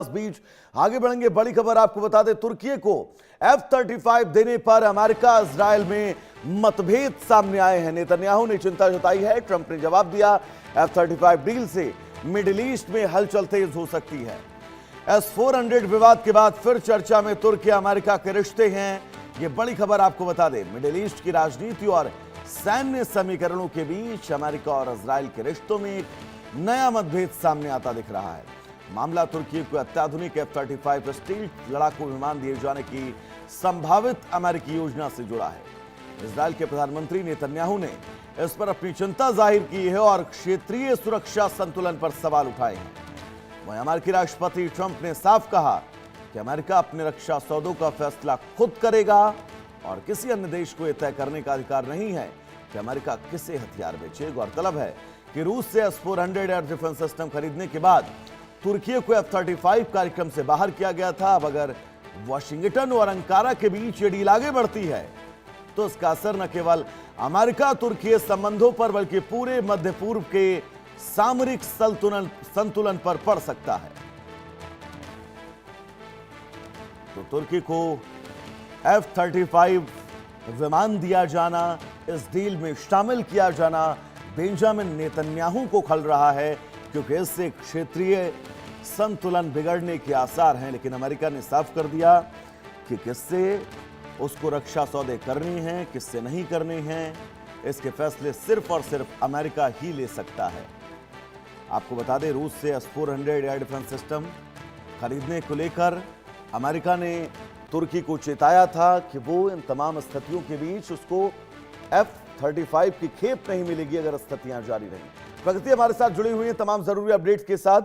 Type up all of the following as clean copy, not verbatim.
इस बीच आगे बढ़ेंगे, बड़ी खबर आपको बता दें, तुर्की को F-35 देने पर अमेरिका इजरायल में मतभेद सामने आए हैं। नेतन्याहू ने चिंता जताई है, ट्रंप ने जवाब दिया। F-35 डील से मिडिल ईस्ट में हलचल तेज हो सकती है। S-400 विवाद के बाद फिर चर्चा में तुर्की अमेरिका के रिश्ते हैं। ये बड़ी खबर आपको बता दें, मिडिल ईस्ट की राजनीति और सैन्य समीकरणों के बीच अमेरिका और इजरायल के रिश्तों में एक नया मतभेद सामने आता दिख रहा है। मामला तुर्की को अत्याधुनिक F-35 स्टील्थ लड़ाकू विमान दिए जाने की संभावित अमेरिकी योजना से जुड़ा है। इजरायल के प्रधानमंत्री नेतन्याहू ने इस पर अपनी चिंता जाहिर की है और क्षेत्रीय सुरक्षा संतुलन पर सवाल उठाए हैं। वहीं अमेरिकी राष्ट्रपति ट्रंप ने साफ कहा कि अमेरिका अपने रक्षा सौदों का फैसला खुद करेगा और किसी अन्य देश को यह तय करने का अधिकार नहीं है कि अमेरिका किसे हथियार बेचे। गौरतलब है कि रूस से S-400 एयर डिफेंस सिस्टम खरीदने के बाद तुर्की को F-35 कार्यक्रम से बाहर किया गया था। अब अगर वाशिंगटन और अंकारा के बीच ये डील आगे बढ़ती है तो इसका असर न केवल अमेरिका तुर्की संबंधों पर बल्कि पूरे मध्य पूर्व के सामरिक संतुलन पर पड़ सकता है। तो तुर्की को F-35 विमान दिया जाना, इस डील में शामिल किया जाना बेंजामिन नेतन्याहू को खल रहा है, क्योंकि इससे क्षेत्रीय संतुलन बिगड़ने के आसार हैं। लेकिन अमेरिका ने साफ कर दिया कि किससे उसको रक्षा सौदे करने हैं, किससे नहीं करने हैं, इसके फैसले सिर्फ और सिर्फ अमेरिका ही ले सकता है। आपको बता दें, रूस से S-400 एयर डिफेंस सिस्टम खरीदने को लेकर अमेरिका ने तुर्की को चेताया था कि वो इन तमाम स्थितियों के बीच उसको F-35 की खेप नहीं मिलेगी अगर स्थितियां जारी रहीं। प्रगति हमारे साथ जुड़ी हुई है तमाम जरूरी अपडेट्स के साथ।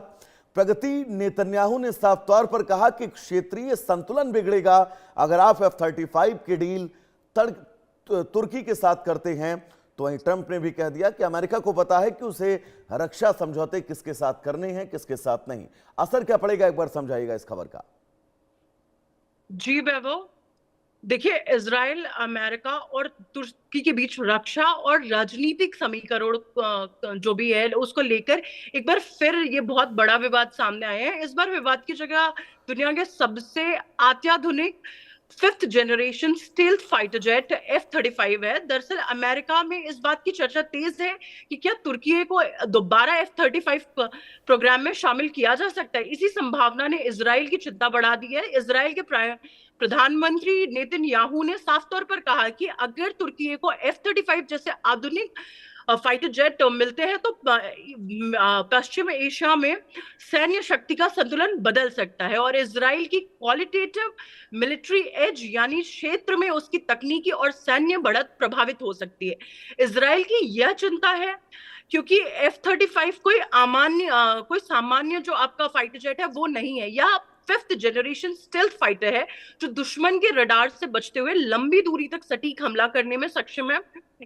प्रगति, नेतन्याहू ने साफ तौर पर कहा कि क्षेत्रीय संतुलन बिगड़ेगा अगर आप F-35 की डील तुर्की के साथ करते हैं। तो वहीं ट्रंप ने भी कह दिया कि अमेरिका को पता है कि उसे रक्षा समझौते किसके साथ करने हैं, किसके साथ नहीं। असर क्या पड़ेगा, एक बार समझाइएगा इस खबर का। जी वैभव, देखिए, इजराइल, अमेरिका और तुर्की के बीच रक्षा और राजनीतिक समीकरण जो भी है उसको लेकर एक बार फिर ये बहुत बड़ा विवाद सामने आया है। इस बार विवाद की जगह दुनिया के सबसे अत्याधुनिक 5th generation stealth fighter jet F-35 है। दरअसल अमेरिका में इस बात की चर्चा तेज है कि क्या तुर्की को दोबारा F-35 प्रोग्राम में शामिल किया जा सकता है। इसी संभावना ने इजराइल की चिंता बढ़ा दी है। इजराइल के प्रधानमंत्री नेतन्याहू ने साफ तौर पर कहा कि अगर तुर्की को F-35 जैसे आधुनिक फाइटर जेट मिलते हैं तो पश्चिम एशिया में सैन्य शक्ति का संतुलन बदल सकता है और इजराइल की क्वालिटेटिव मिलिट्री एज यानी क्षेत्र में उसकी तकनीकी और सैन्य बढ़त प्रभावित हो सकती है। इजराइल की यह चिंता है क्योंकि F-35 कोई सामान्य जो आपका फाइटर जेट है वो नहीं है। यह 5th जनरेशन स्टेल्थ फाइटर है जो दुश्मन के रडार से बचते हुए लंबी दूरी तक सटीक हमला करने में सक्षम है।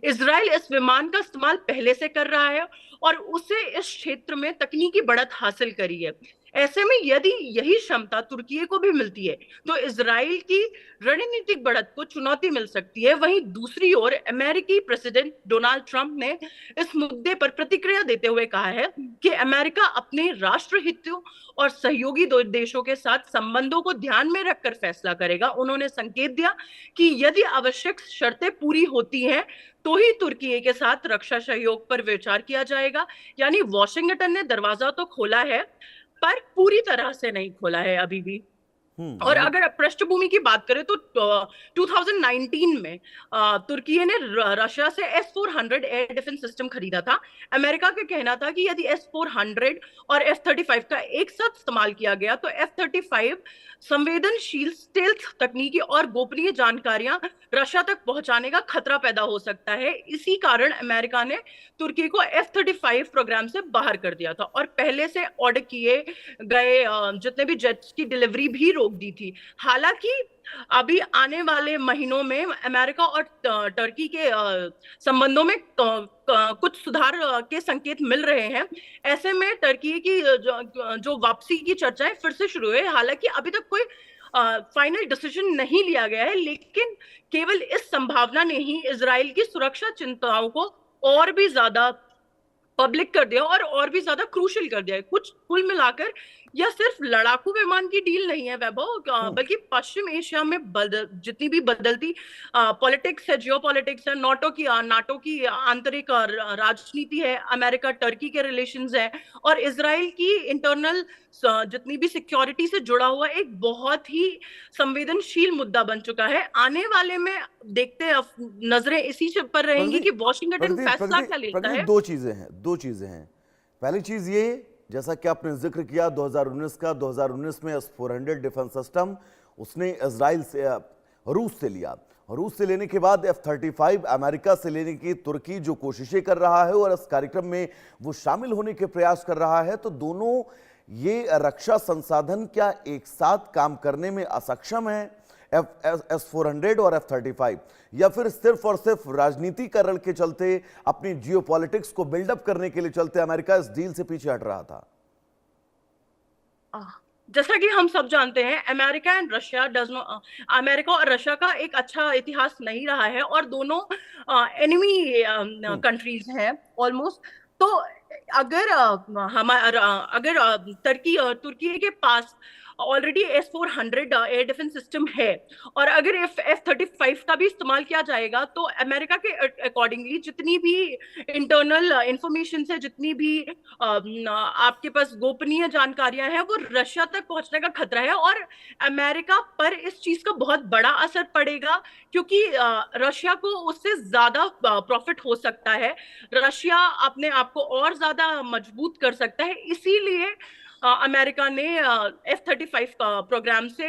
इजराइल इस विमान का इस्तेमाल पहले से कर रहा है और उसे इस क्षेत्र में तकनीकी बढ़त हासिल करी है। ऐसे में यदि यही क्षमता तुर्की को भी मिलती है तो इजराइल की रणनीतिक बढ़त को चुनौती मिल सकती है। वहीं दूसरी ओर अमेरिकी प्रेसिडेंट डोनाल्ड ट्रंप ने इस मुद्दे पर प्रतिक्रिया देते हुए कहा है कि अमेरिका अपने राष्ट्र हितों और सहयोगी दो देशों के साथ संबंधों को ध्यान में रखकर फैसला करेगा। उन्होंने संकेत दिया कि यदि आवश्यक शर्तें पूरी होती हैं तो ही तुर्की के साथ रक्षा सहयोग पर विचार किया जाएगा। यानी वॉशिंगटन ने दरवाजा तो खोला है पर पूरी तरह से नहीं खोला है अभी भी। और अगर पृष्ठभूमि की बात करें तो 2019 में तुर्की ने रशिया से S-400 एयर डिफेंस सिस्टम खरीदा था। अमेरिका का कहना था कि यदि S-400 और F-35 का एक साथ इस्तेमाल किया गया तो F-35 संवेदनशील स्टेल्थ तकनीकी और गोपनीय जानकारियां रशिया तक पहुंचाने का खतरा पैदा हो सकता है। इसी कारण अमेरिका ने तुर्की को F-35 प्रोग्राम से बाहर कर दिया था और पहले से ऑर्डर किए गए जितने भी जेट्स की डिलीवरी भी रोक दी थी। हालांकि अभी आने वाले महीनों में अमेरिका और टर्की के संबंधों में कुछ सुधार के संकेत मिल रहे हैं। ऐसे में टर्की की जो वापसी की चर्चाएं फिर से शुरू हुई। हालांकि अभी तक कोई फाइनल डिसीजन नहीं लिया गया है, लेकिन केवल इस संभावना ने ही इजराइल की सुरक्षा चिंताओं को और भी ज्यादा पब्लिक कर दिया और भी ज्यादा क्रूशियल कर दिया है। कुल मिलाकर या सिर्फ लड़ाकू विमान की डील नहीं है वैभव, बल्कि पश्चिम एशिया में जितनी भी बदलती पॉलिटिक्स है, जियो पॉलिटिक्स है, नाटो की आंतरिक राजनीति है, अमेरिका टर्की के रिलेशंस है, और इसराइल की इंटरनल जितनी भी सिक्योरिटी से जुड़ा हुआ एक बहुत ही संवेदनशील मुद्दा बन चुका है। आने वाले में देखते हैं, नजरें इसी पर रहेंगी कि वॉशिंगटन फैसला क्या लेता है। दो चीजें हैं। पहली चीज ये, जैसा कि आपने जिक्र किया 2019 का, 2019 में S-400 डिफेंस सिस्टम उसने इजराइल से, रूस से लिया। रूस से लेने के बाद F-35 अमेरिका से लेने की तुर्की जो कोशिशें कर रहा है और इस कार्यक्रम में वो शामिल होने के प्रयास कर रहा है, तो दोनों ये रक्षा संसाधन क्या एक साथ काम करने में असक्षम है, S-400 और F-35, या फिर सिर्फ और सिर्फ राजनीतिकरण के चलते, अपनी जियोपॉलिटिक्स को बिल्डअप करने के लिए चलते अमेरिका इस डील से पीछे हट रहा था? जैसा कि हम सब जानते हैं, अमेरिका और रशिया का एक अच्छा इतिहास नहीं रहा है, और दोनों एनिमी कंट्रीज हैं ऑलमोस्ट। तो अगर तुर्की के पास already S-400 air defence system है, और अगर F-35 का भी इस्तेमाल किया जाएगा, तो अमेरिका के अकॉर्डिंगली जितनी भी इंटरनल इंफॉर्मेशन है, जितनी भी आपके पास गोपनीय जानकारियां हैं, वो रशिया तक पहुंचने का खतरा है, और अमेरिका पर इस चीज का बहुत बड़ा असर पड़ेगा, क्योंकि रशिया को उससे ज्यादा प्रॉफिट हो सकता है। रशिया अपने आप को और ज्यादा मजबूत कर सकता है, इसीलिए अमेरिका ने F-35 का प्रोग्राम से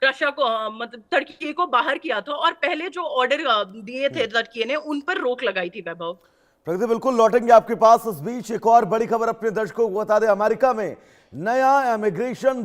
रशिया को, मतलब तुर्की को बाहर किया था, और पहले जो ऑर्डर दिए थे तुर्की ने, उन पर रोक लगाई थी वैभव। प्रगति, बिल्कुल लौटेंगे आपके पास। इस बीच एक और बड़ी खबर अपने दर्शकों को बता दें, अमेरिका में नया इमिग्रेशन